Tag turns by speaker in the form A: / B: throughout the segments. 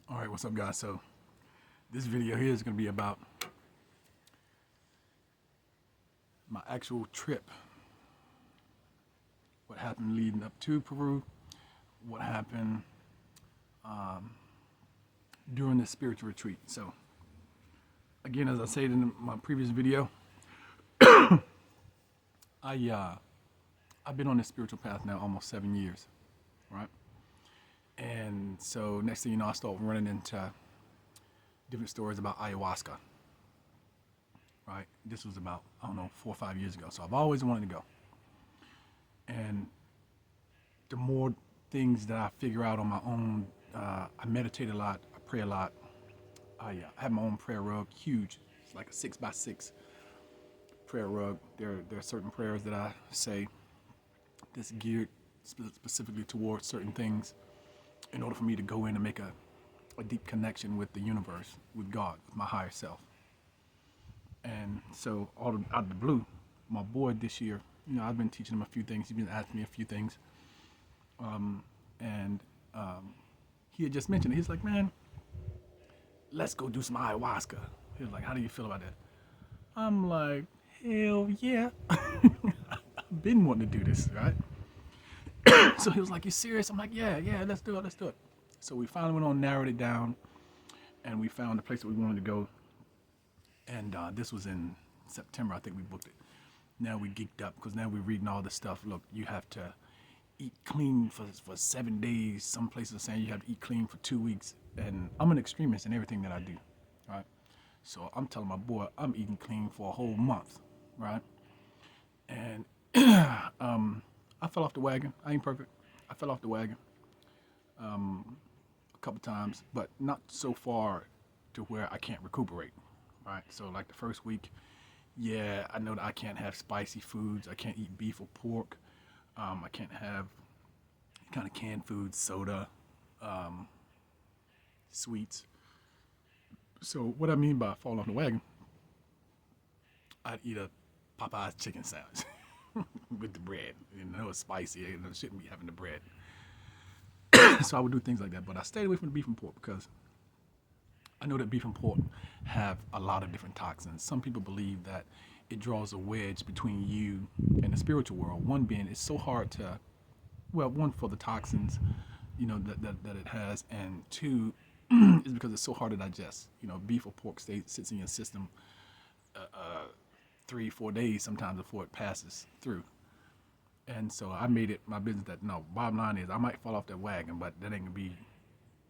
A: All right, what's up, guys? So this video here is going to be about my actual trip. What happened leading up to Peru? What happened during this spiritual retreat? So again, as I said in my previous video, I've been on this spiritual path now almost 7 years, right? And so next thing you know, I start running into different stories about ayahuasca, right? This was about, I don't know, 4 or 5 years ago. So I've always wanted to go. And the more things that I figure out on my own, I meditate a lot, I pray a lot. I have my own prayer rug, huge. It's like a 6x6 prayer rug. There are certain prayers that I say that's geared specifically towards certain things in order for me to go in and make a deep connection with the universe, with God, with my higher self. And so out of the blue, my boy this year, I've been teaching him a few things. He's been asking me a few things. And he had just mentioned it. He's like, man, let's go do some ayahuasca. He was like, how do you feel about that? I'm like, hell yeah. I've been wanting to do this, right? So he was like, you serious? I'm like, yeah, let's do it. So we finally went on, narrowed it down, and we found the place that we wanted to go. And this was in September, I think we booked it. Now we geeked up because now we're reading all this stuff. Look, you have to eat clean for 7 days. Some places are saying you have to eat clean for 2 weeks. And I'm an extremist in everything that I do, right? So I'm telling my boy, I'm eating clean for a whole month, right? And I fell off the wagon. I ain't perfect. I fell off the wagon a couple times, but not so far to where I can't recuperate, right? So like the first week, yeah, I know that I can't have spicy foods. I can't eat beef or pork. I can't have kind of canned foods, soda, sweets. So what I mean by fall off the wagon, I'd eat a Popeye's chicken sandwich with the bread. I know it's spicy, I shouldn't be having the bread. So I would do things like that, but I stayed away from the beef and pork because I know that beef and pork have a lot of different toxins. Some people believe that it draws a wedge between you and the spiritual world. One being it's so hard to, well, one for the toxins, that it has, and two is because it's so hard to digest. Beef or pork sits in your system 3-4 days sometimes before it passes through. And so I made it my business that, no, bottom line is I might fall off that wagon, but that ain't gonna be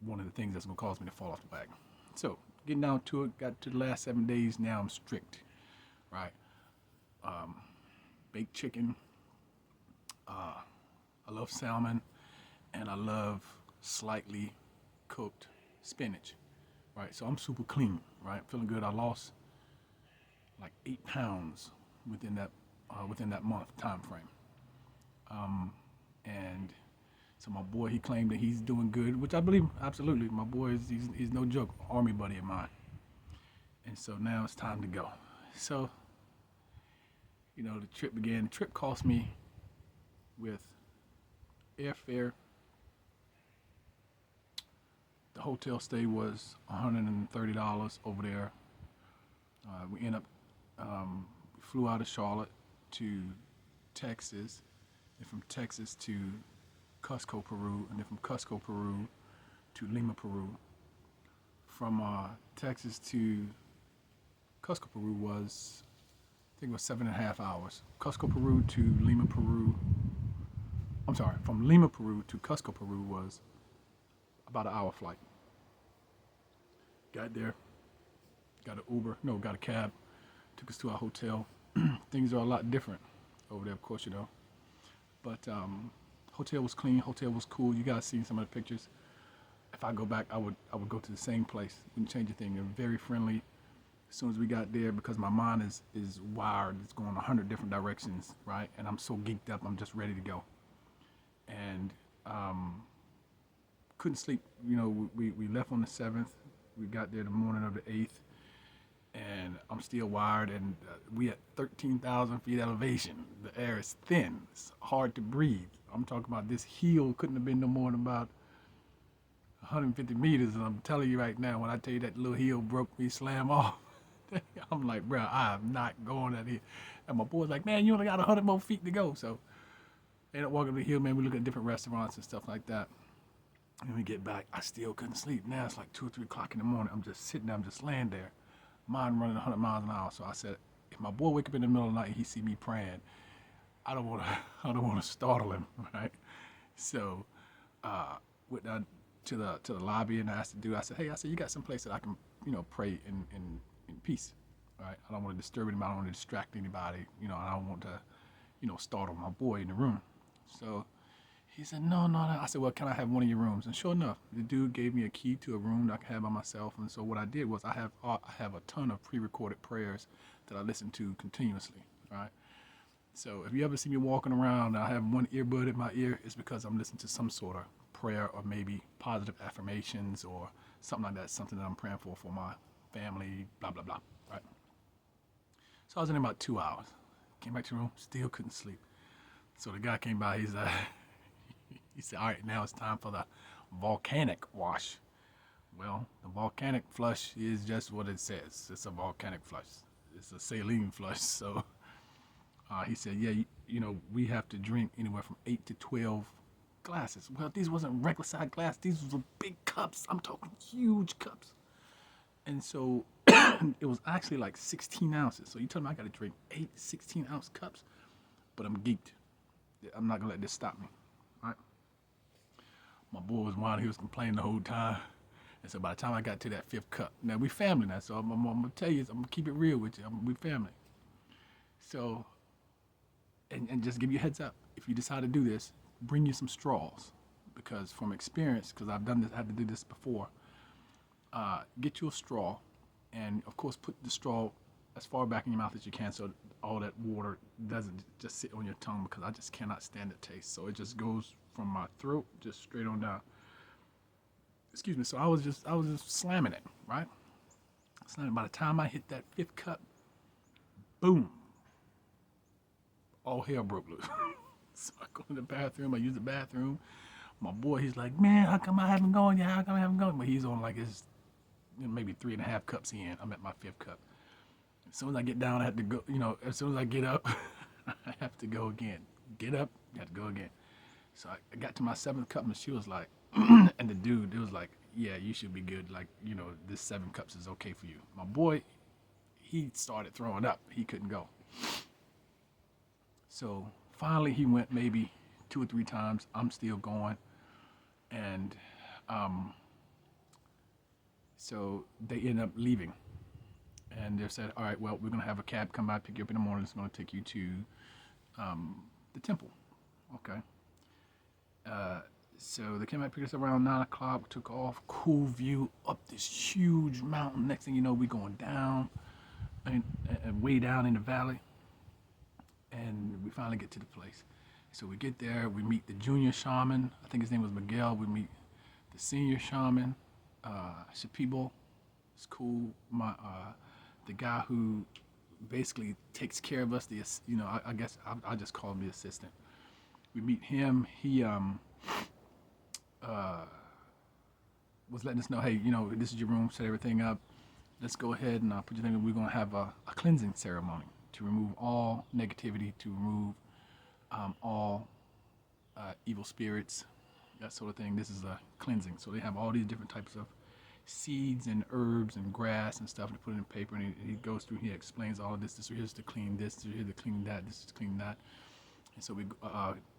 A: one of the things that's gonna cause me to fall off the wagon. So getting down to it, got to the last 7 days, now I'm strict, right? Baked chicken, I love salmon, and I love slightly cooked spinach, right? So I'm super clean, right? Feeling good. I lost like 8 pounds within that month time frame. And so my boy, he claimed that he's doing good, which I believe absolutely. My boy he's no joke, army buddy of mine. And so now it's time to go. So, the trip began. The trip cost me with airfare. The hotel stay was $130 over there. We ended up, flew out of Charlotte to Texas, and from Texas to Cusco, Peru, and then from Cusco, Peru to Lima, Peru. From Texas to Cusco, Peru was, I think it was 7.5 hours. Cusco, Peru to Lima, Peru. I'm sorry, from Lima, Peru to Cusco, Peru was about an hour flight. Got there, got a cab, took us to our hotel. Things are a lot different over there, of course, But hotel was clean, hotel was cool. You guys seen some of the pictures. If I go back, I would go to the same place. Wouldn't change a thing. They're very friendly. As soon as we got there, because my mind is wired, it's going 100 different directions, right? And I'm so geeked up, I'm just ready to go. And couldn't sleep. We left on the 7th. We got there the morning of the 8th. And I'm still wired, and we at 13,000 feet elevation. The air is thin. It's hard to breathe. I'm talking about this hill couldn't have been no more than about 150 meters, and I'm telling you right now, when I tell you that little hill broke me, slam off, I'm like, bro, I am not going that hill. And my boy's like, man, you only got 100 more feet to go. So I ended up walking the hill, man. We look at different restaurants and stuff like that. And we get back, I still couldn't sleep. Now it's like 2 or 3 o'clock in the morning. I'm just sitting there, I'm just laying there, mind running 100 miles an hour. So I said, if my boy wake up in the middle of the night and he see me praying, I don't want to, I don't want to startle him, right? So, went down to the lobby and I asked the dude. I said, hey, I said, you got some place that I can, pray in peace, right? I don't want to disturb anybody. I don't want to distract anybody. I don't want to, startle my boy in the room. So he said, no, no, no. I said, well, can I have one of your rooms? And sure enough, the dude gave me a key to a room that I could have by myself. And so what I did was I have a ton of pre-recorded prayers that I listen to continuously, right? So if you ever see me walking around and I have one earbud in my ear, it's because I'm listening to some sort of prayer or maybe positive affirmations or something like that, something that I'm praying for my family, blah, blah, blah, right? So I was in there about 2 hours. Came back to the room, still couldn't sleep. So the guy came by, he said, all right, now it's time for the volcanic wash. Well, the volcanic flush is just what it says. It's a volcanic flush. It's a saline flush. So he said, yeah, we have to drink anywhere from 8 to 12 glasses. Well, these wasn't regular size glasses. These were big cups. I'm talking huge cups. And so it was actually like 16 ounces. So you tell me I got to drink 8 16-ounce cups, but I'm geeked. I'm not going to let this stop me, right? My boy was whining. He was complaining the whole time. And so by the time I got to that 5th cup, now we family now, so I'm going to tell you, I'm going to keep it real with you. We family. So, and just give you a heads up, if you decide to do this, bring you some straws. Because from experience, because I've done this, I had to do this before, get you a straw, and of course put the straw as far back in your mouth as you can so all that water doesn't just sit on your tongue, because I just cannot stand the taste. So it just goes from my throat just straight on down. Excuse me. So I was just slamming it, right? Slamming. By the time I hit that 5th cup, boom, all hell broke loose. So I go to the bathroom. I use the bathroom. My boy, he's like, man, how come I haven't gone yet? How come I haven't gone? But he's on like his maybe 3.5 cups in. I'm at my 5th cup. As soon as I get down, I have to go. As soon as I get up, I have to go again. Get up, I have to go again. So I got to my 7th cup, and she was like, and the dude, it was like, yeah, you should be good. Like, this 7 cups is okay for you. My boy, he started throwing up. He couldn't go. So finally, he went maybe 2 or 3 times. I'm still going. And so they end up leaving. And they said, all right, well, we're going to have a cab come by, pick you up in the morning. It's going to take you to the temple. Okay. So they came back, picked us up around 9 o'clock, took off, cool view up this huge mountain. Next thing you know, we're going down and way down in the valley. And we finally get to the place. So we get there, we meet the junior shaman. I think his name was Miguel. We meet the senior shaman, Shapibo. It's cool. The guy who basically takes care of us, I guess I just call him the assistant. We meet him. He was letting us know, hey, this is your room, set everything up. Let's go ahead and put your thing in. We're going to have a cleansing ceremony to remove all negativity, to remove all evil spirits, that sort of thing. This is a cleansing. So they have all these different types of seeds and herbs and grass and stuff to put in paper, and he goes through, he explains all of this. This here's to clean this, here's to clean that, this is to clean that. And so we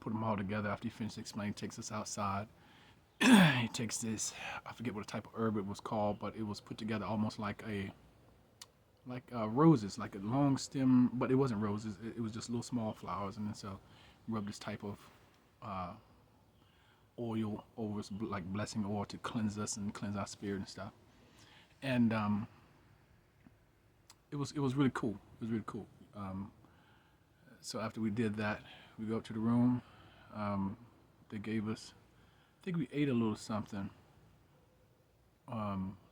A: put them all together. After he finished explaining, he takes us outside. He takes this, I forget what type of herb it was called, but it was put together almost like roses, like a long stem, but it wasn't roses. It was just little small flowers. And then so rub this type of oil over us, like blessing oil, to cleanse us and cleanse our spirit and stuff. And it was really cool. It was really cool. So after we did that, we go up to the room. They gave us, I think we ate a little something.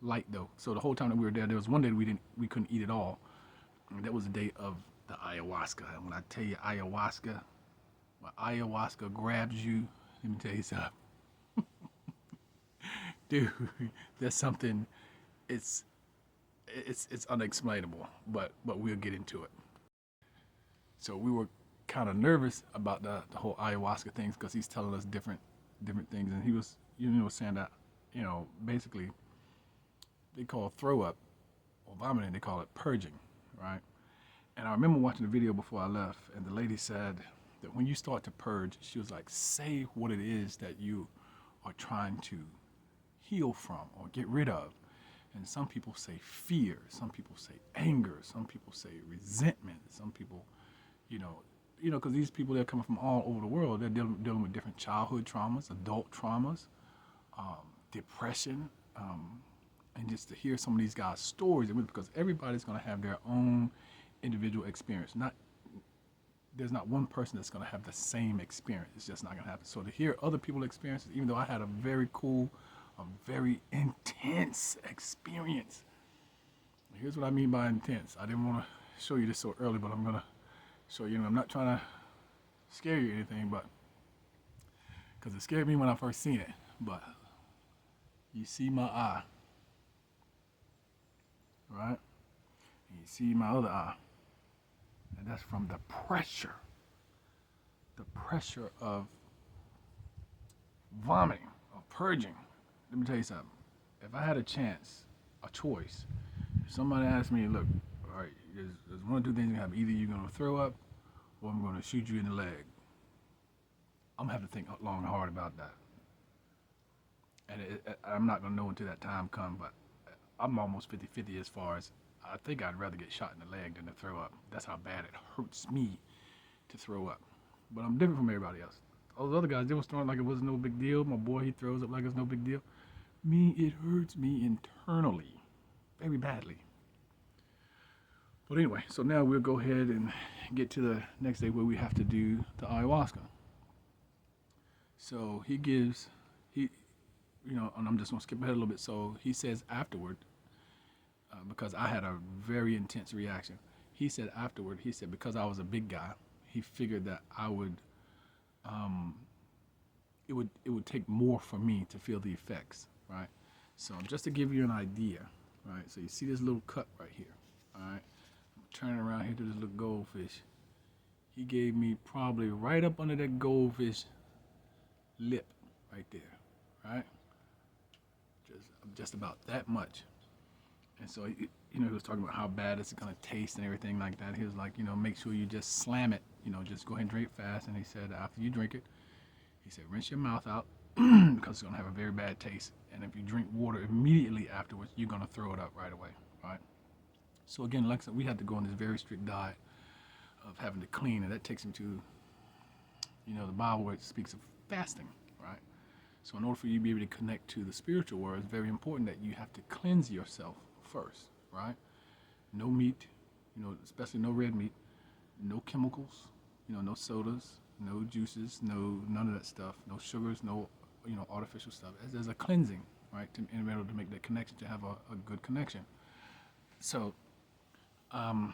A: Light though. So the whole time that we were there was one day we couldn't eat at all. And that was the day of the ayahuasca. And when I tell you ayahuasca, when ayahuasca grabs you, let me tell you something. dude, there's something. It's it's unexplainable, but we'll get into it. So we were kind of nervous about the whole ayahuasca things because he's telling us different things, and he was saying that basically they call throw up or vomiting, they call it purging, right? And I remember watching the video before I left, and the lady said that when you start to purge, she was like, say what it is that you are trying to heal from or get rid of. And some people say fear, some people say anger, some people say resentment, some people, you know, because these people, they're coming from all over the world. They're dealing with different childhood traumas, adult traumas, depression, and just to hear some of these guys' stories, because everybody's going to have their own individual experience. There's not one person that's going to have the same experience. It's just not going to happen. So to hear other people's experiences, even though I had a very cool, a very intense experience. Here's what I mean by intense. I didn't want to show you this so early, but I'm going to show you. I'm not trying to scare you or anything, but because it scared me when I first seen it. But you see my eye, right? And you see my other eye. And that's from the pressure of vomiting, of purging. Let me tell you something. If I had a choice, if somebody asked me, look, all right, there's one or two things you have. Either you're going to throw up or I'm going to shoot you in the leg. I'm going to have to think long and hard about that. And I'm not going to know until that time comes, but I'm almost 50-50 as far as I think I'd rather get shot in the leg than to throw up. That's how bad it hurts me to throw up. But I'm different from everybody else. All those other guys, they were throwing like it was no big deal. My boy, he throws up like it's no big deal. Me, it hurts me internally, very badly. But anyway, so now we'll go ahead and get to the next day where we have to do the ayahuasca. So and I'm just gonna skip ahead a little bit. So he says afterward, because I had a very intense reaction. He said afterward, because I was a big guy, he figured that I would, it would take more for me to feel the effects, right? So just to give you an idea, right? So you see this little cut right here, all right? I'm turning around here to this little goldfish. He gave me probably right up under that goldfish lip right there, right? Just about that much. And so, he was talking about how bad it's going to taste and everything like that. He was like, make sure you just slam it, just go ahead and drink it fast. And he said, after you drink it, he said, rinse your mouth out because it's going to have a very bad taste. And if you drink water immediately afterwards, you're going to throw it up right away, right? So again, like I said, we had to go on this very strict diet of having to clean, and that takes him to, the Bible where it speaks of fasting, right? So in order for you to be able to connect to the spiritual world, it's very important that you have to cleanse yourself first, right? No meat, especially no red meat, no chemicals, no sodas, no juices, none of that stuff, no sugars, no, artificial stuff. There's a cleansing, right, in order to make that connection, to have a good connection. So, my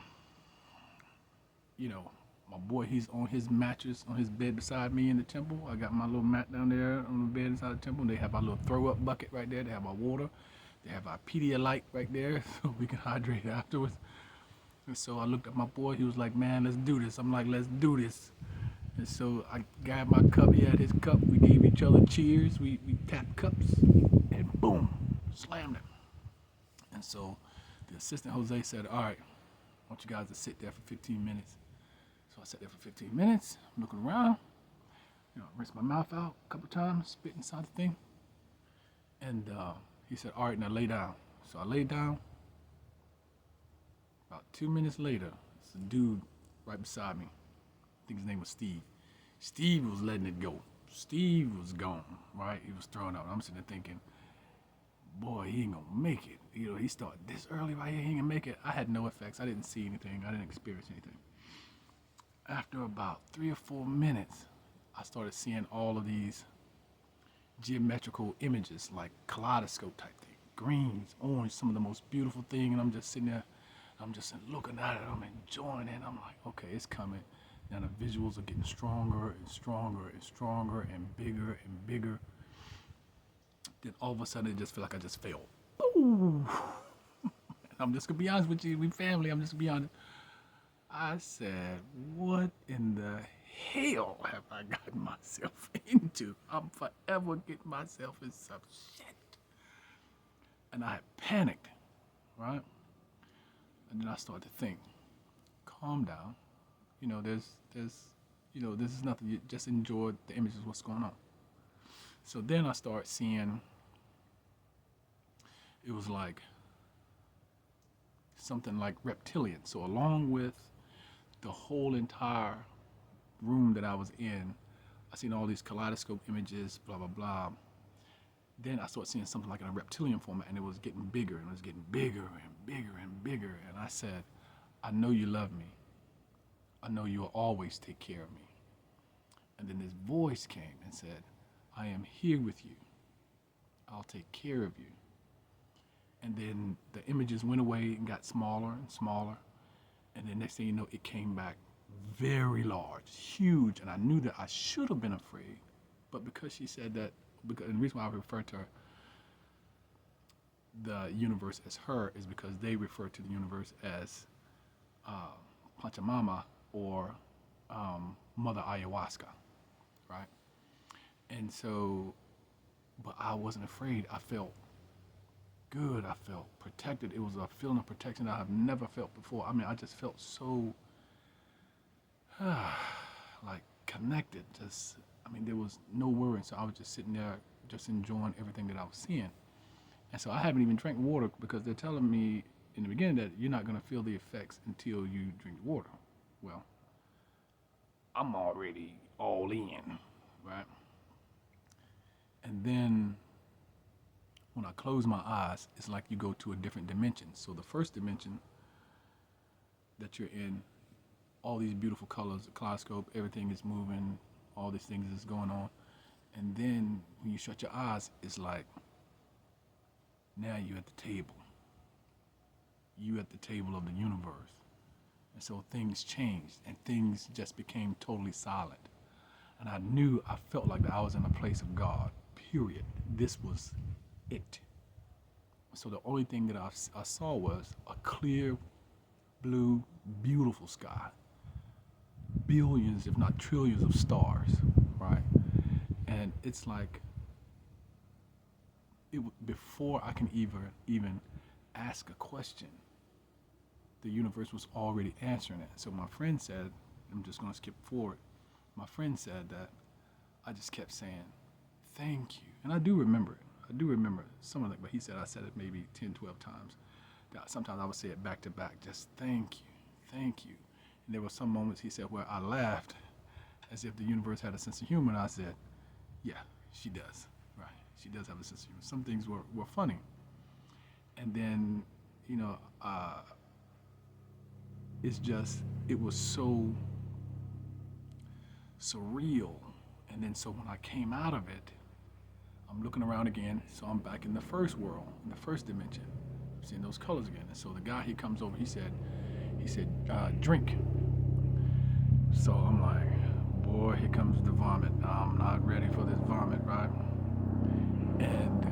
A: boy, he's on his mattress, on his bed beside me in the temple. I got my little mat down there on the bed inside the temple. They have our little throw-up bucket right there. They have our water. They have our Pedialyte right there so we can hydrate afterwards. And so I looked at my boy. He was like, man, let's do this. I'm like, let's do this. And so I grabbed my cup. He had his cup. We gave each other cheers. We tapped cups. And boom, slammed it. And so the assistant, Jose, said, all right, I want you guys to sit there for 15 minutes. So I sat there for 15 minutes, looking around, rinse my mouth out a couple times, spit inside the thing. And he said, all right, now lay down. So I laid down. About 2 minutes later, there's a dude right beside me. I think his name was Steve. Steve was letting it go. Steve was gone, right? He was throwing up. I'm sitting there thinking, boy, he ain't gonna make it. He started this early right here, he ain't gonna make it. I had no effects. I didn't see anything. I didn't experience anything. After about 3 or 4 minutes, I started seeing all of these geometrical images, like kaleidoscope type thing. Greens, orange, some of the most beautiful thing. And I'm just sitting there, I'm just looking at it, I'm enjoying it. I'm like, okay, it's coming. Now the visuals are getting stronger and stronger and stronger and bigger and bigger. Then all of a sudden, it just felt like I just fell. Ooh. I'm just gonna be honest with you, we family. I'm just gonna be honest. I said, "What in the hell have I gotten myself into? I'm forever getting myself in some shit." And I had panicked, right? And then I started to think, "Calm down. This is nothing. You just enjoy the images of what's going on." So then I started seeing. It was like something like reptilian. So along with the whole entire room that I was in, I seen all these kaleidoscope images, blah blah blah. Then I started seeing something like in a reptilian format, and it was getting bigger, and it was getting bigger and bigger and bigger. And I said, "I know you love me. I know you'll always take care of me." And then this voice came and said, "I am here with you. I'll take care of you." And then the images went away and got smaller and smaller. And then next thing you know, it came back very large, huge. And I knew that I should have been afraid. But because she said that, and the reason why I refer to the universe as her is because they refer to the universe as Pachamama or Mother Ayahuasca, right? And so, but I wasn't afraid. I felt good. I felt protected. It was a feeling of protection that I've never felt before. I mean, I just felt so like connected. There was no worry. So I was just sitting there, just enjoying everything that I was seeing. And so I haven't even drank water because they're telling me in the beginning that you're not going to feel the effects until you drink the water. Well, I'm already all in, right? And then when I close my eyes, it's like you go to a different dimension. So the first dimension that you're in, all these beautiful colors, the kaleidoscope, everything is moving, all these things is going on. And then when you shut your eyes, it's like, now you're at the table. You at the table of the universe. And so things changed and things just became totally silent. And I felt like that I was in a place of God, period. This was it. So the only thing that I saw was a clear, blue, beautiful sky. Billions, if not trillions of stars, right? And it's like, before I can even ask a question, the universe was already answering it. So my friend said, I'm just going to skip forward. My friend said that I just kept saying, "Thank you." And I do remember it. I do remember some of it, but he said I said it maybe 10, 12 times. Sometimes I would say it back to back, just "Thank you, thank you." And there were some moments, he said, where I laughed as if the universe had a sense of humor. And I said, "Yeah, she does. Right. She does have a sense of humor." Some things were funny. And then, it was so surreal. And then so when I came out of it, I'm looking around again, so I'm back in the first world, in the first dimension. I'm seeing those colors again. And so the guy, he comes over, he said, "Drink." So I'm like, boy, here comes the vomit. I'm not ready for this vomit, right? And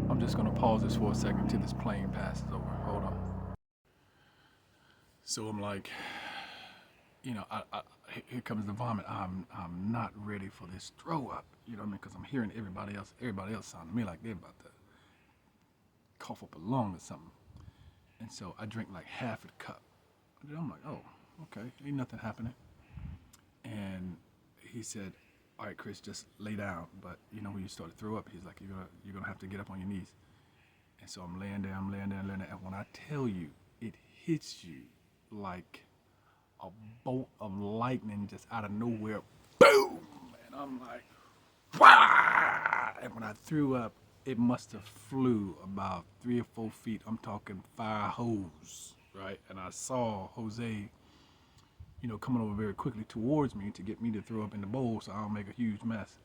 A: I'm just gonna pause this for a second till this plane passes over. Hold on. So I'm like, here comes the vomit. I'm not ready for this throw up. You know what I mean? Because I'm hearing everybody else sound to me like they're about to cough up a lung or something. And so I drink like half a cup. And I'm like, oh, okay, ain't nothing happening. And he said, "All right, Chris, just lay down." But when you start to throw up, he's like, you're gonna have to get up on your knees. And so I'm laying there. And when I tell you, it hits you like a bolt of lightning just out of nowhere, boom! And I'm like, "Wah!" And when I threw up, it must have flew about 3 or 4 feet. I'm talking fire hose, right? And I saw Jose, coming over very quickly towards me to get me to throw up in the bowl so I don't make a huge mess.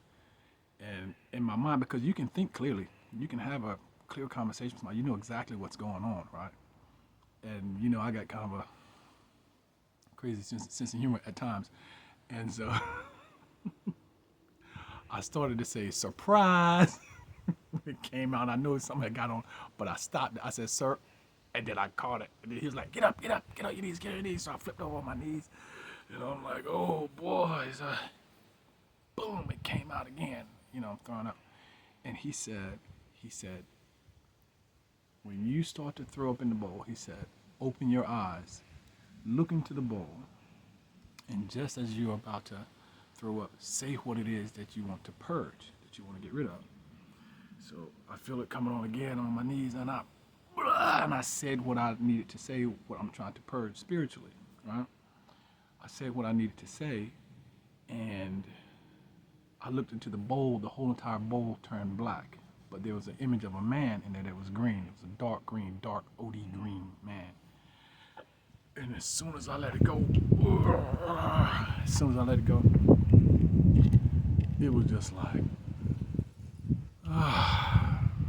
A: And in my mind, because you can think clearly, you can have a clear conversation with somebody, you know exactly what's going on, right? And I got kind of a crazy sense of humor at times. And so I started to say, "Surprise." It came out. I knew something had got on, but I stopped. I said, "Sir," and then I caught it. And then he was like, "Get up, get up, get on your knees, get on your knees." So I flipped over on my knees, and I'm like, "Oh boy!" So, boom! It came out again. I'm throwing up. And he said, when you start to throw up in the bowl, he said, open your eyes, look into the bowl, and just as you're about to throw up, say what it is that you want to purge, that you want to get rid of. So I feel it coming on again on my knees, and I said what I needed to say, what I'm trying to purge spiritually, right? I said what I needed to say, and I looked into the bowl. The whole entire bowl turned black, but there was an image of a man in there that was green. It was a dark green, dark OD green man. And as soon as I let it go, it was just like,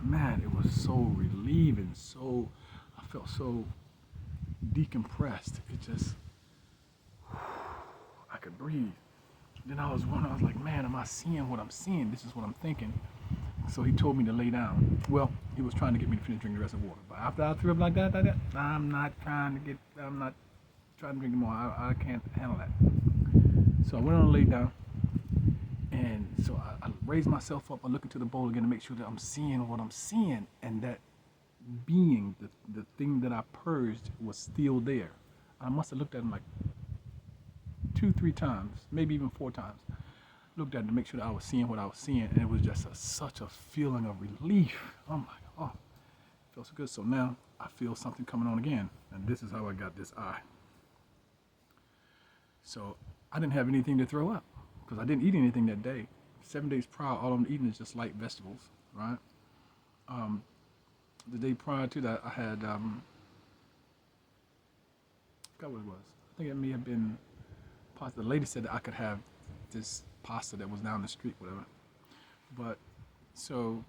A: man, it was so relieving. I felt so decompressed. It just, I could breathe. Then I was wondering, I was like, man, am I seeing what I'm seeing? This is what I'm thinking. So he told me to lay down. Well, he was trying to get me to finish drinking the rest of the water. But after I threw up like that, I'm not trying to drink more. I can't handle that. So I went on and laid down. And so I raised myself up. I look into the bowl again to make sure that I'm seeing what I'm seeing. And that being, the thing that I purged, was still there. I must have looked at him like 2-3 times, maybe even 4 times. Looked at it to make sure that I was seeing what I was seeing, and it was just such a feeling of relief. I'm like, oh, it feels so good. So now I feel something coming on again, and this is how I got this eye. So I didn't have anything to throw up because I didn't eat anything that day. 7 days prior, all I'm eating is just light vegetables, right? The day prior to that, I had, I forgot what it was. I think it may have been pasta. The lady said that I could have this pasta that was down the street, whatever. But so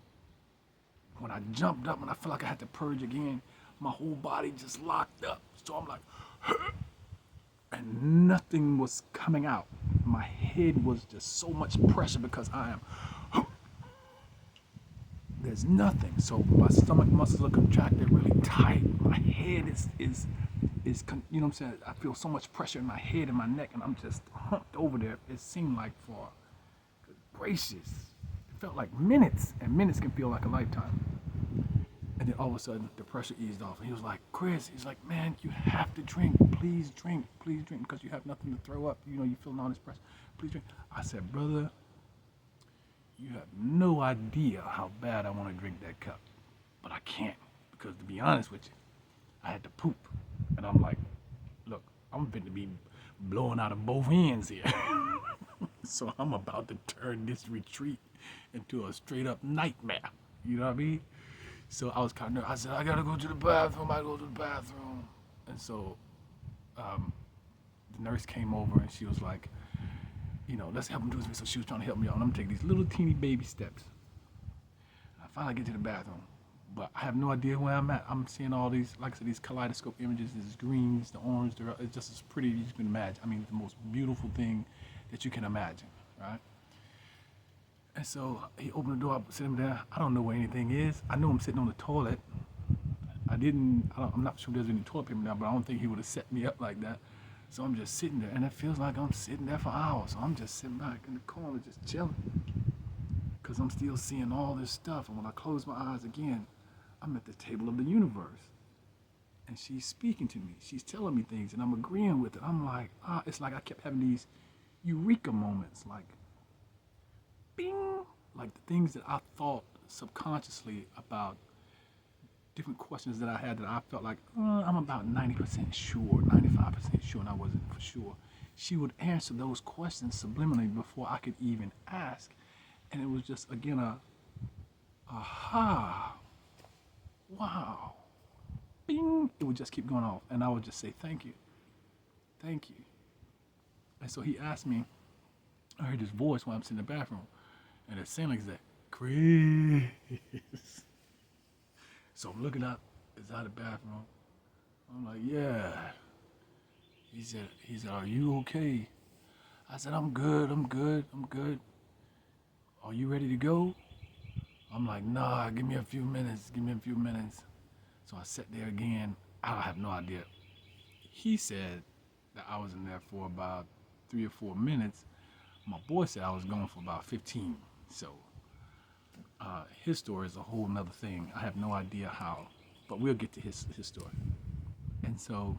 A: when I jumped up and I felt like I had to purge again, my whole body just locked up. So I'm like, and nothing was coming out. My head was just so much pressure because there's nothing. So my stomach muscles are contracted really tight. My head is you know what I'm saying? I feel so much pressure in my head and my neck, and I'm just humped over there. It seemed like, for good gracious, it felt like minutes, and minutes can feel like a lifetime. And then all of a sudden, the pressure eased off. And he was like, Chris, he's like, man, you have to drink. Please drink, because you have nothing to throw up. You feeling all this pressure. Please drink. I said, brother, you have no idea how bad I want to drink that cup. But I can't, because to be honest with you, I had to poop. And I'm like, look, I'm going to be blowing out of both ends here. So I'm about to turn this retreat into a straight up nightmare. You know what I mean? So I was kind of nervous. I said, I got to go to the bathroom. And so the nurse came over and she was like, let's help him do this. So she was trying to help me out. And I'm taking these little teeny baby steps. And I finally get to the bathroom. But I have no idea where I'm at. I'm seeing all these, like I said, these kaleidoscope images, these greens, the orange, it's just as pretty as you can imagine. I mean, the most beautiful thing that you can imagine, right? And so he opened the door, I sit him there. I don't know where anything is. I know I'm sitting on the toilet. I'm not sure there's any toilet paper now, but I don't think he would have set me up like that. So I'm just sitting there, and it feels like I'm sitting there for hours. So I'm just sitting back in the corner, just chilling. Because I'm still seeing all this stuff. And when I close my eyes again, I'm at the table of the universe. And she's speaking to me. She's telling me things, and I'm agreeing with it. I'm like, it's like I kept having these eureka moments, like, bing, like the things that I thought subconsciously about different questions that I had that I felt like, I'm about 90% sure, 95% sure, and I wasn't for sure. She would answer those questions subliminally before I could even ask. And it was just, again, aha, wow, bing, it would just keep going off. And I would just say, thank you. And so he asked me, I heard his voice while I'm sitting in the bathroom. And it sounded like that, Chris. So I'm looking up, it's out of the bathroom. I'm like, yeah. He said, are you okay? I said, I'm good. Are you ready to go? I'm like, nah, give me a few minutes, give me a few minutes. So I sat there again. I have no idea. He said that I was in there for about 3 or 4 minutes. My boy said I was gone for about 15. So his story is a whole nother thing. I have no idea how, but we'll get to his story. And so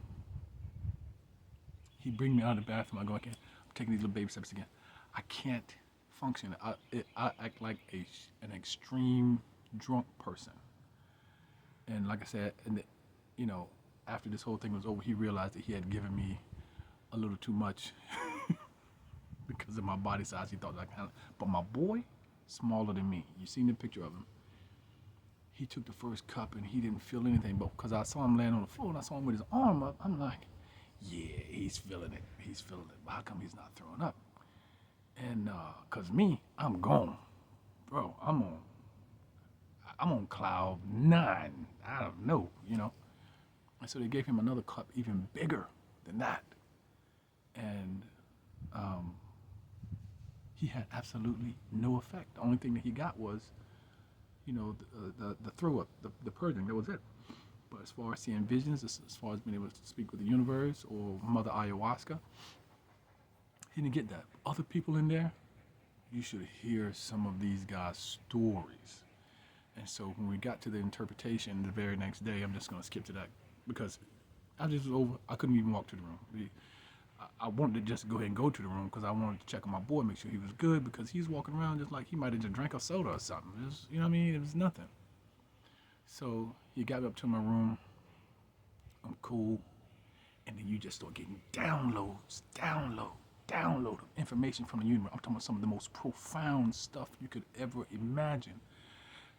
A: he bring me out of the bathroom. I go, okay, I'm taking these little baby steps again. I can't function. I act like an extreme drunk person. And like I said, you know, after this whole thing was over, he realized that he had given me a little too much because of my body size. He thought I kind of, but my boy, smaller than me. You seen the picture of him. He took the first cup and he didn't feel anything, but because I saw him laying on the floor and I saw him with his arm up, I'm like, yeah, he's feeling it. He's feeling it. But how come he's not throwing up? And cause me, I'm gone, bro. I'm on cloud nine. I don't know, you know. And so they gave him another cup even bigger than that, and he had absolutely no effect. The only thing that he got was, you know, the throw up, the purging. That was it. But as far as seeing visions, as far as being able to speak with the universe or Mother Ayahuasca, he didn't get that. Other people in there, you should hear some of these guys' stories. And so when we got to the interpretation the very next day, I'm just going to skip to that because I just was over. I couldn't even walk to the room. I wanted to just go ahead and go to the room because I wanted to check on my boy, make sure he was good because he's walking around just like he might have just drank a soda or something. It was, you know what I mean? It was nothing. So he got me up to my room. I'm cool. And then you just start getting download of information from the universe. I'm talking about some of the most profound stuff you could ever imagine.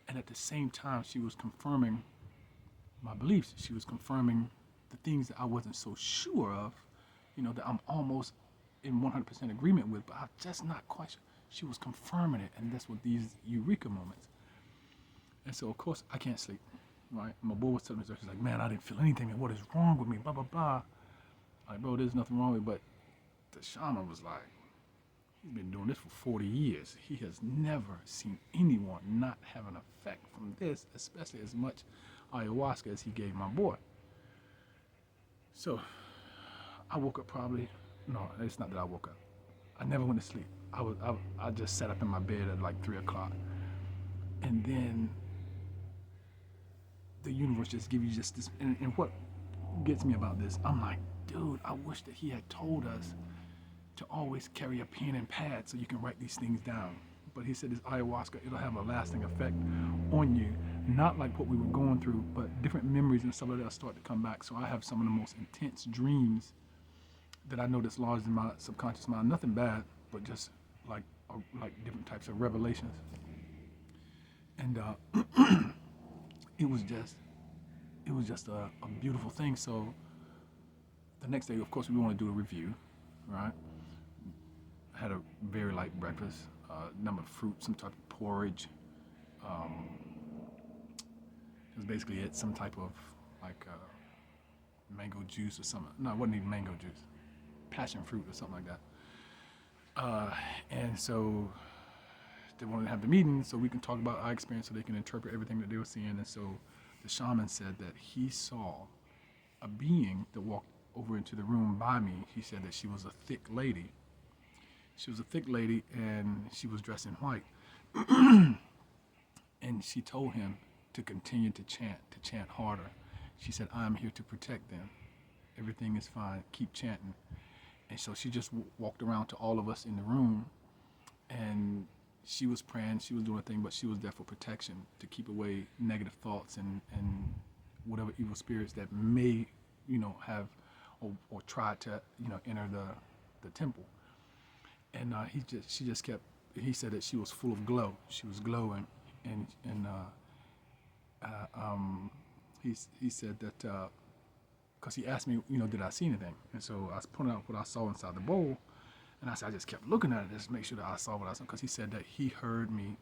A: And at the same time, she was confirming my beliefs. She was confirming the things that I wasn't so sure of, you know, that I'm almost in 100% agreement with, but I'm just not quite sure. She was confirming it, and that's what these eureka moments. And so, of course, I can't sleep, right? My boy was telling me, she's like, man, I didn't feel anything, and what is wrong with me, blah, blah, blah. Like, bro, there's nothing wrong with it, but the shaman was like, he's been doing this for 40 years. He has never seen anyone not have an effect from this, especially as much ayahuasca as he gave my boy. So I woke up probably, no, it's not that I woke up. I never went to sleep. I just sat up in my bed at like 3 o'clock. And then the universe just gives you just this, and what gets me about this, I'm like, dude, I wish that he had told us to always carry a pen and pad so you can write these things down. But he said this ayahuasca, it'll have a lasting effect on you. Not like what we were going through, but different memories and stuff like that start to come back. So I have some of the most intense dreams that I know that's lodged in my subconscious mind. Nothing bad, but just like different types of revelations. And it was just a beautiful thing. So the next day, of course, we want to do a review, right? Had a very light breakfast, number of fruit, some type of porridge. It was basically it, some type of like mango juice or something. No, it wasn't even mango juice, passion fruit or something like that. And so they wanted to have the meeting so we can talk about our experience so they can interpret everything that they were seeing. And so the shaman said that he saw a being that walked over into the room by me. He said that she was a thick lady. She was a thick lady and she was dressed in white. And she told him to continue to chant harder. She said, I'm here to protect them. Everything is fine. Keep chanting. And so she just walked around to all of us in the room and she was praying, she was doing a thing, but she was there for protection, to keep away negative thoughts and whatever evil spirits that may, you know, have or try to, you know, enter the temple. And she just kept. He said that she was full of glow. She was glowing, and he said that because he asked me, you know, did I see anything? And so I was pointing out what I saw inside the bowl, and I said I just kept looking at it just to make sure that I saw what I saw. Because he said that he heard me,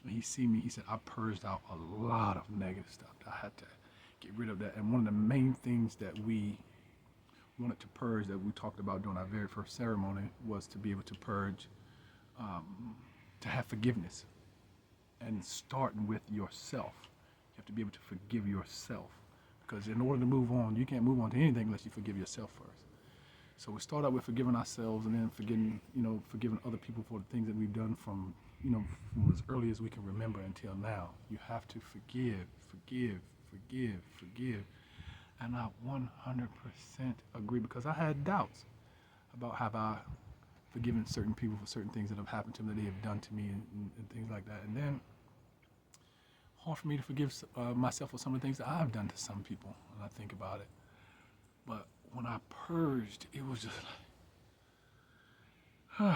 A: and he seen me. He said I purged out a lot of negative stuff. I had to get rid of that. And one of the main things that we wanted to purge, that we talked about during our very first ceremony, was to be able to purge, to have forgiveness. and starting with yourself. You have to be able to forgive yourself, because in order to move on, you can't move on to anything unless you forgive yourself first. So we start out with forgiving ourselves, and then forgiving other people for the things that we've done from as early as we can remember until now. You have to forgive, forgive, forgive, forgive. And I 100% agree, because I had doubts about have I forgiven certain people for certain things that have happened to them, that they have done to me, and things like that. And then hard for me to forgive myself for some of the things that I've done to some people when I think about it. But when I purged, it was just like,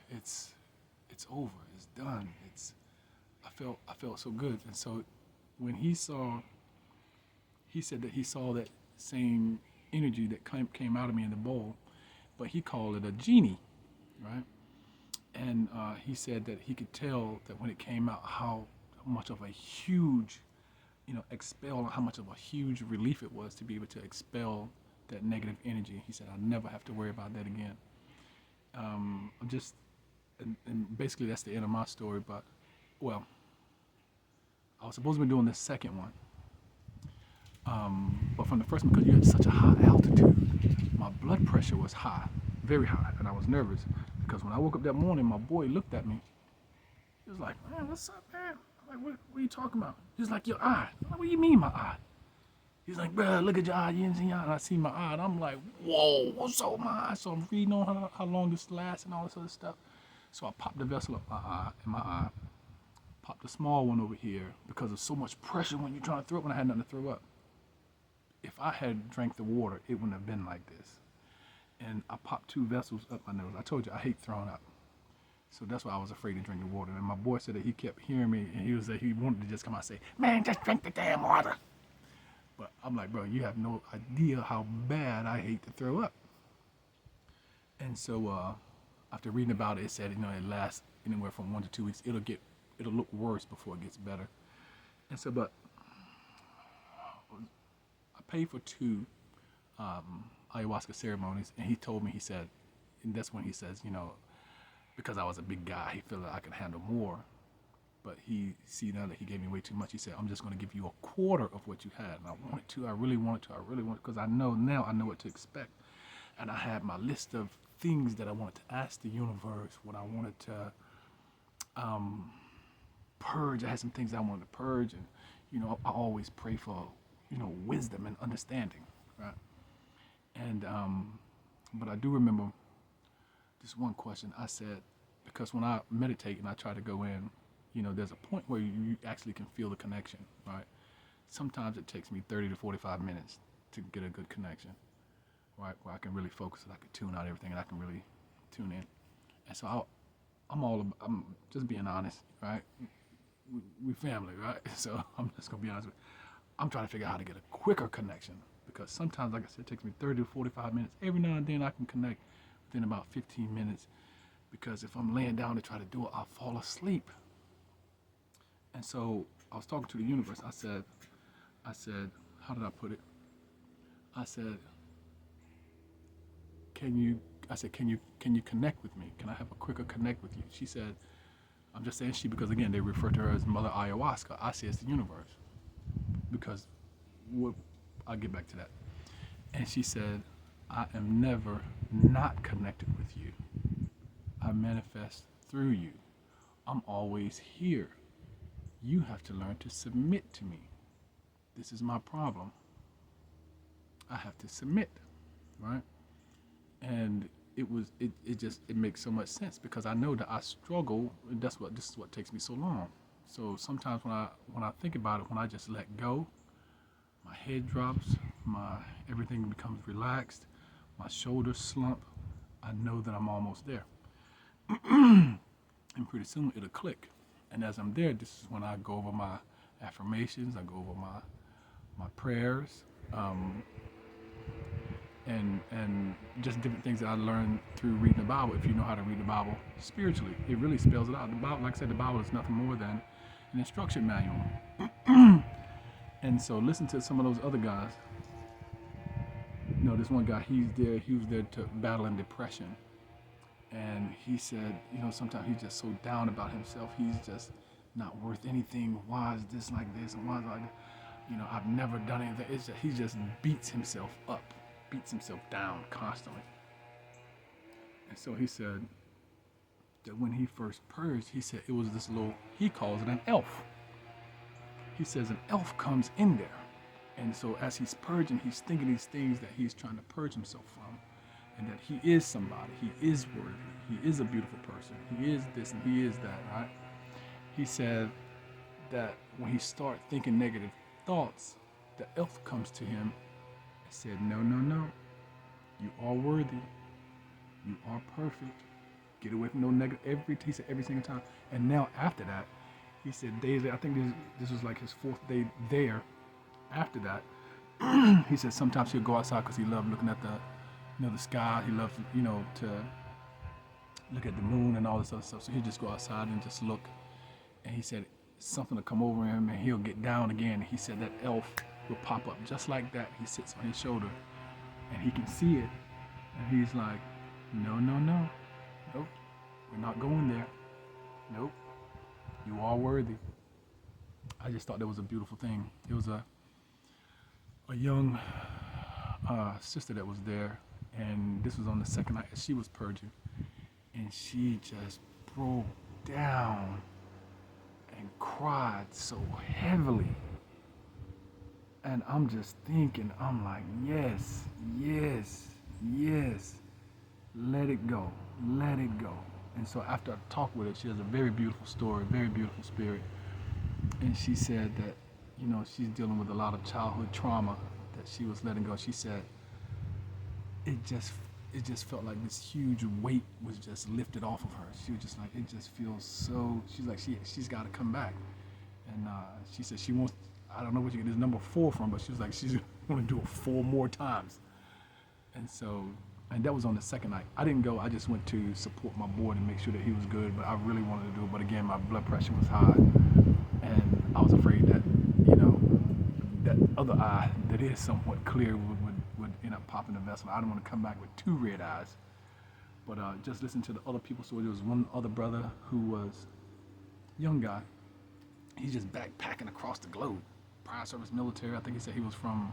A: it's over, it's done. I felt so good. And so when he said that he saw that same energy that came out of me in the bowl, but he called it a genie, right? And he said that he could tell that when it came out, how much of a huge, expel, how much of a huge relief it was to be able to expel that negative energy. He said, I'll never have to worry about that again. And basically that's the end of my story. But, well, I was supposed to be doing the second one. But from the first one, because you're at such a high altitude, my blood pressure was high, very high, and I was nervous, because when I woke up that morning, my boy looked at me. He was like, man, what's up, man? I'm like, what are you talking about? He was like, your eye. I'm like, what do you mean, my eye? He's like, bro, look at your eye, yin and yang. And I see my eye, and I'm like, whoa, what's up with my eye? So I'm reading on how long this lasts and all this other stuff. So I popped the vessel up in my eye, popped the small one over here, because of so much pressure when you're trying to throw up, when I had nothing to throw up. If I had drank the water, it wouldn't have been like this. And I popped 2 vessels up my nose. I told you, I hate throwing up. So that's why I was afraid to drink the water. And my boy said that he kept hearing me, and he wanted to just come out and say, man, just drink the damn water. But I'm like, bro, you have no idea how bad I hate to throw up. And so after reading about it, it said, it lasts anywhere from 1 to 2 weeks. It'll look worse before it gets better. And so, but I paid for 2 ayahuasca ceremonies, and he told me, he said, and that's when he says, because I was a big guy, he felt that I could handle more. But now that he gave me way too much, he said, I'm just going to give you a quarter of what you had. And I really wanted to, because I know what to expect. And I had my list of things that I wanted to ask the universe, what I wanted to purge. I had some things I wanted to purge, and, I always pray for, wisdom and understanding, right? And, but I do remember this one question I said, because when I meditate and I try to go in, there's a point where you actually can feel the connection, right? Sometimes it takes me 30 to 45 minutes to get a good connection, right? Where I can really focus and I can tune out everything and I can really tune in. And so I'm just being honest, right? We family, right? So I'm just gonna be honest with you. I'm trying to figure out how to get a quicker connection, because sometimes, like I said, it takes me 30 to 45 minutes. Every now and then I can connect within about 15 minutes, because if I'm laying down to try to do it, I'll fall asleep. And so I was talking to the universe. I said, how did I put it? I said, can you connect with me? Can I have a quicker connect with you? She said, I'm just saying she, because again, they refer to her as Mother Ayahuasca. I say it's the universe, because I'll get back to that. And she said, I am never not connected with you. I manifest through you. I'm always here. You have to learn to submit to me. This is my problem. I have to submit, right? And it makes so much sense, because I know that I struggle, and this is what takes me so long. So sometimes when I think about it, when I just let go, my head drops, everything becomes relaxed, my shoulders slump. I know that I'm almost there. And pretty soon it'll click. And as I'm there, this is when I go over my affirmations, I go over my prayers, and just different things that I learned through reading the Bible. If you know how to read the Bible spiritually, it really spells it out. The Bible, like I said, the Bible is nothing more than an instruction manual. And so listen to some of those other guys. This one guy, he was there to battling depression. And he said, sometimes he's just so down about himself. He's just not worth anything. Why is this like this? And why is it like that? I've never done anything. He just beats himself up, beats himself down constantly. And so he said that when he first purged, he said it was this little, he calls it an elf. He says an elf comes in there. And so as he's purging, he's thinking these things that he's trying to purge himself from. And that he is somebody, he is worthy, he is a beautiful person, he is this and he is that, right? He said that when he started thinking negative thoughts, the elf comes to him and said, no, no, no, you are worthy, you are perfect, get away from no negative, he said every single time. And now after that, he said days later, I think this was like his 4th day there. After that, he said sometimes he'll go outside because he loved looking at the sky. He loved, to look at the moon and all this other stuff. So he'd just go outside and just look. And he said something will come over him and he'll get down again. He said that elf will pop up just like that. He sits on his shoulder and he can see it. And he's like, no, no, no, nope, we're not going there. Nope, you are worthy. I just thought that was a beautiful thing. It was a young sister that was there, and this was on the second night she was purging, and she just broke down and cried so heavily. And I'm just thinking, I'm like, yes, yes, yes, let it go, let it go. And so after I talked with her, she has a very beautiful story, very beautiful spirit. And she said that, she's dealing with a lot of childhood trauma that she was letting go. She said it just felt like this huge weight was just lifted off of her. She was just like, it just feels so, she's like, she's got to come back. And she said she wants, I don't know where she get this number 4 from, but she was like, she's going to do it 4 more times. And so, and that was on the second night. I didn't go, I just went to support my boy and make sure that he was good, but I really wanted to do it. But again, my blood pressure was high. And I was afraid that, that other eye that is somewhat clear would end up popping the vessel. I didn't want to come back with 2 red eyes. But just listen to the other people's story. There was one other brother who was a young guy. He's just backpacking across the globe. Prior service military. I think he said he was from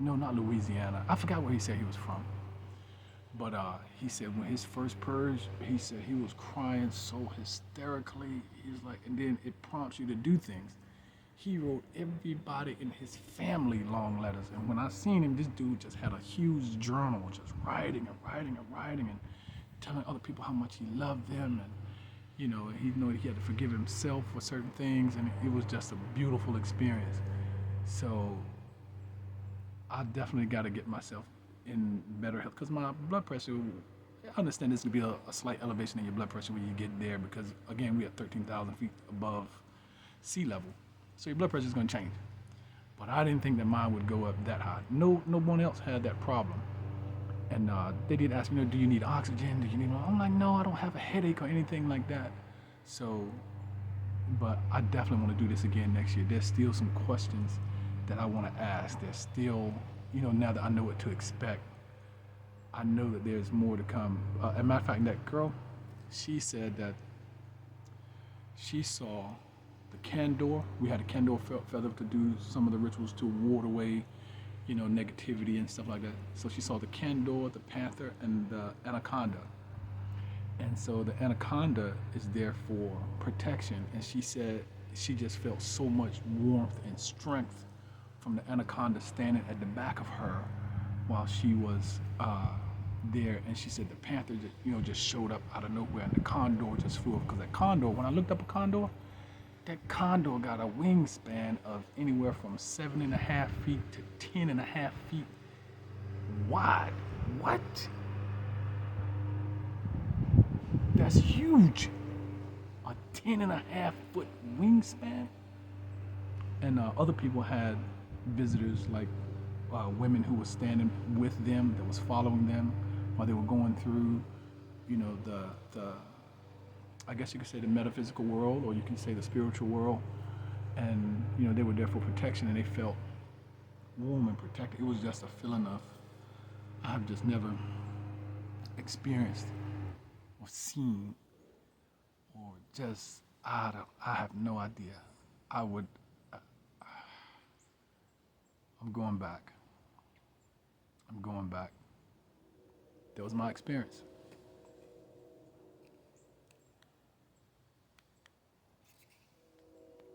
A: no, not Louisiana. I forgot where he said he was from. But he said when his first purge, he said he was crying so hysterically. He was like, and then it prompts you to do things. He wrote everybody in his family long letters. And when I seen him, this dude just had a huge journal, just writing and telling other people how much he loved them. And, he knew he had to forgive himself for certain things. And it was just a beautiful experience. So I definitely got to get myself in better health, because my blood pressure, I understand this to be a slight elevation in your blood pressure when you get there, because again, we are 13,000 feet above sea level, so your blood pressure is going to change. But I didn't think that mine would go up that high. No one else had that problem. And they did ask me, do you need oxygen? Do you need? I'm like, no, I don't have a headache or anything like that. So, but I definitely want to do this again next year. There's still some questions that I want to ask. There's still, now that I know what to expect, I know that there's more to come. As a matter of fact, that girl, she said that she saw the candor. We had a candor feather to do some of the rituals to ward away, negativity and stuff like that. So she saw the candor, the panther, and the anaconda. And so the anaconda is there for protection. And she said she just felt so much warmth and strength from the anaconda standing at the back of her while she was there. And she said the panther just showed up out of nowhere, and the condor just flew up. Because that condor, when I looked up a condor, that condor got a wingspan of anywhere from 7.5 feet to 10.5 feet wide. What? That's huge. A 10.5 foot wingspan. And other people had visitors, like women who were standing with them, that was following them while they were going through, the I guess you could say the metaphysical world, or you can say the spiritual world. And they were there for protection, and they felt warm and protected. It was just a feeling of, I've just never experienced or seen, or just I have no idea. I would. I'm going back. I'm going back. That was my experience.